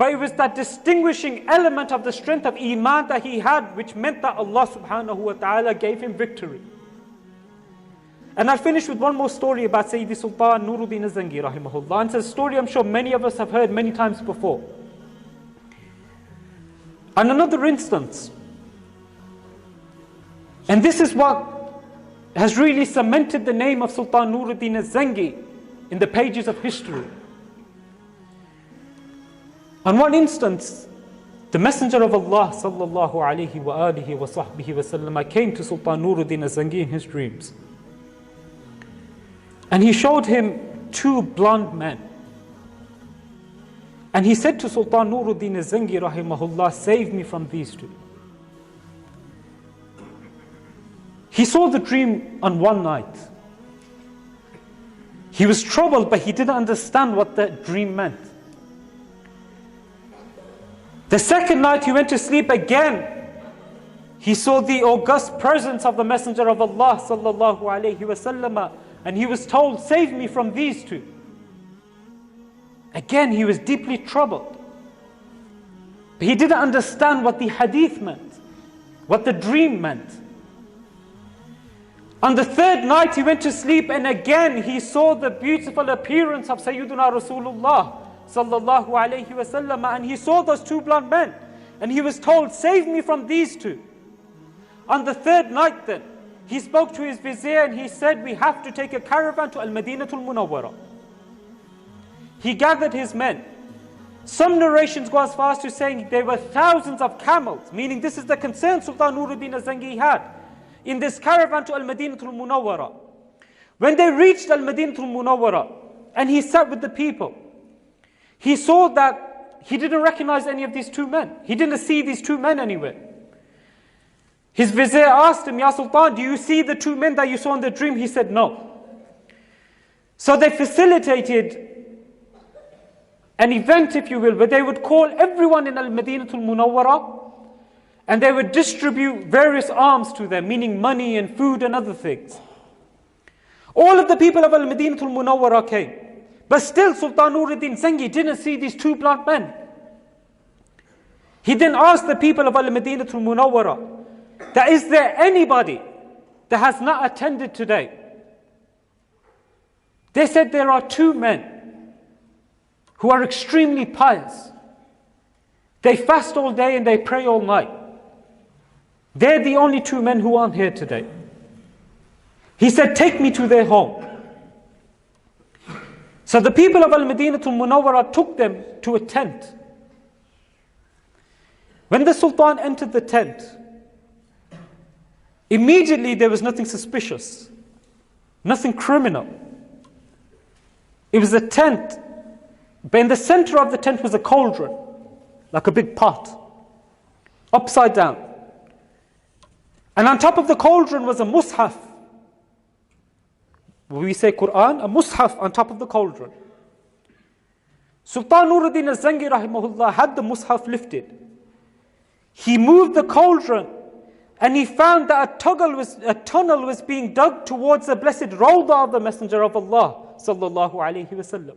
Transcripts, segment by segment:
But it was that distinguishing element of the strength of Iman that he had, which meant that Allah subhanahu wa ta'ala gave him victory. And I'll finish with one more story about Sayyidi Sultan Nuruddin Zangi rahimahullah. And it's a story I'm sure many of us have heard many times before. And another instance, and this is what has really cemented the name of Sultan Nuruddin Zangi in the pages of history. On one instance, the Messenger of Allah sallallahu alayhi wa alihi wa sahbihi wa sallam came to Sultan Nuruddin Zangi in his dreams. And he showed him two blonde men. And he said to Sultan Nuruddin Zangi rahimahullah, save me from these two. He saw the dream on one night. He was troubled, but he didn't understand what the dream meant. The second night he went to sleep again. He saw the august presence of the Messenger of Allah sallallahu alayhi wa sallam, and he was told, save me from these two. Again he was deeply troubled. But he didn't understand what the hadith meant, what the dream meant. On the third night he went to sleep, and again he saw the beautiful appearance of Sayyiduna Rasulullah sallallahu alayhi wa sallam, and he saw those two blonde men, and he was told, save me from these two. On the third night then, he spoke to his vizier and he said, we have to take a caravan to Al-Madinatul Munawwara. He gathered his men. Some narrations go as far as to saying there were thousands of camels, meaning this is the concern Sultan Nuruddin Zangi had in this caravan to Al-Madinatul Munawwara. When they reached Al-Madinatul Munawwara and he sat with the people, he saw that he didn't recognize any of these two men. He didn't see these two men anywhere. His vizier asked him, Ya Sultan, do you see the two men that you saw in the dream? He said, no. So they facilitated an event, if you will, where they would call everyone in Al-Madinatul Munawwara and they would distribute various alms to them, meaning money and food and other things. All of the people of Al-Madinatul Munawwara came. But still Sultan Nuruddin Zangi didn't see these two blonde men. He then asked the people of Al-Madinatul Munawwara, that is there anybody that has not attended today? They said there are two men who are extremely pious. They fast all day and they pray all night. They're the only two men who aren't here today. He said, take me to their home. So the people of Al-Madinatul Munawwara took them to a tent. When the Sultan entered the tent, immediately there was nothing suspicious, nothing criminal. It was a tent, but in the center of the tent was a cauldron, like a big pot, upside down. And on top of the cauldron was a mushaf. We say Quran, a mushaf on top of the cauldron. Sultan Nuruddin Zangi rahimahullah had the mushaf lifted. He moved the cauldron and he found that a tunnel was being dug towards the blessed Rawdah of the Messenger of Allah sallallahu alayhi wa sallam.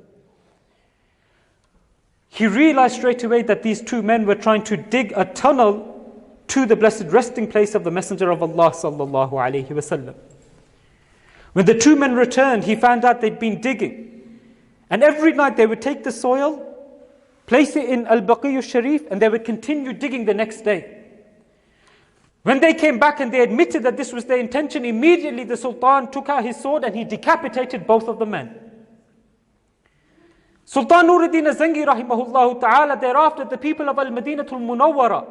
He realized straight away that these two men were trying to dig a tunnel to the blessed resting place of the Messenger of Allah sallallahu alayhi wa sallam. When the two men returned, he found out they'd been digging. And every night they would take the soil, place it in Al-Baqi al-Sharif, and they would continue digging the next day. When they came back and they admitted that this was their intention, immediately the Sultan took out his sword and he decapitated both of the men. Sultan Nuruddin Zangi rahimahullah ta'ala, thereafter the people of Al-Madinatul Munawwara,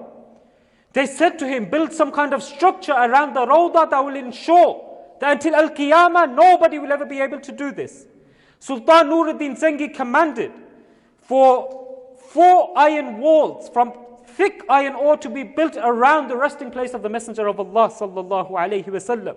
they said to him, build some kind of structure around the Rawdah that will ensure that until Al-Qiyamah, nobody will ever be able to do this. Sultan Nuruddin Zangi commanded for 4 iron walls from thick iron ore to be built around the resting place of the Messenger of Allah sallallahu alayhi wa sallam.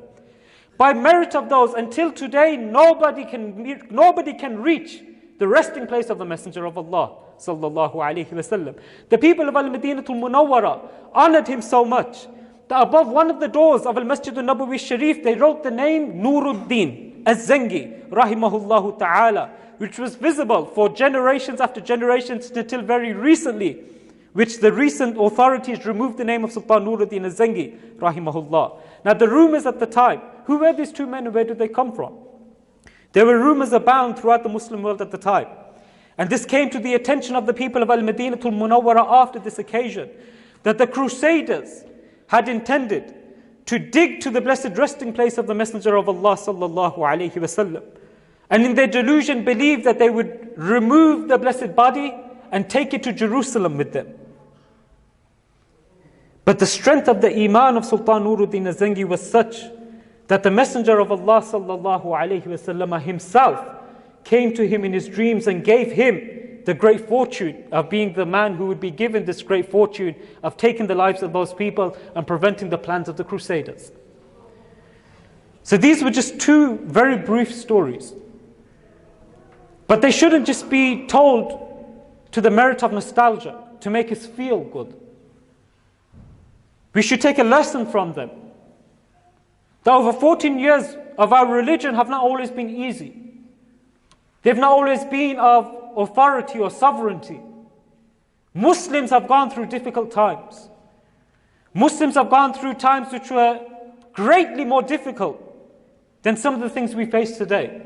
By merit of those, until today, nobody can reach the resting place of the Messenger of Allah sallallahu alayhi wa sallam. The people of Al-Madinatul Munawwara honored him so much that above one of the doors of Al-Masjid al-Nabawi Sharif, they wrote the name Nuruddin. Zangi, rahimahullahu ta'ala, which was visible for generations after generations until very recently, which the recent authorities removed the name of Sultan Nuruddin Zangi, rahimahullah. Now the rumors at the time, who were these two men and where did they come from? There were rumors abound throughout the Muslim world at the time. And this came to the attention of the people of Al-Madinatul Munawwara after this occasion, that the Crusaders had intended to dig to the blessed resting place of the Messenger of Allah sallallahu alaihi wasallam. And in their delusion believed that they would remove the blessed body and take it to Jerusalem with them. But the strength of the iman of Sultan Nuruddin Zangi was such that the Messenger of Allah sallallahu alaihi wasallam himself came to him in his dreams and gave him the great fortune of being the man who would be given this great fortune of taking the lives of those people and preventing the plans of the Crusaders. So these were just two very brief stories. But they shouldn't just be told to the merit of nostalgia, to make us feel good. We should take a lesson from them. That over 14 years of our religion have not always been easy. They've not always been of authority or sovereignty. Muslims have gone through difficult times. Muslims have gone through times which were greatly more difficult than some of the things we face today.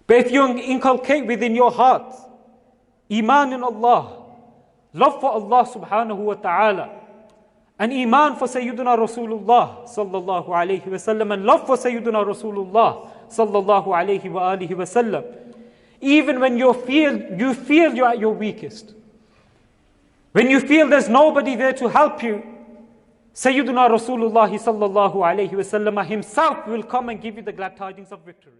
But if you inculcate within your heart iman in Allah, love for Allah subhanahu wa ta'ala, and iman for Sayyidina Rasulullah sallallahu alayhi wa sallam, and love for Sayyidina Rasulullah sallallahu alayhi wa alihi wa sallam, even when you feel you're at your weakest, when you feel there's nobody there to help you, Sayyidina Rasulullah sallallahu alayhi wa sallam himself will come and give you the glad tidings of victory.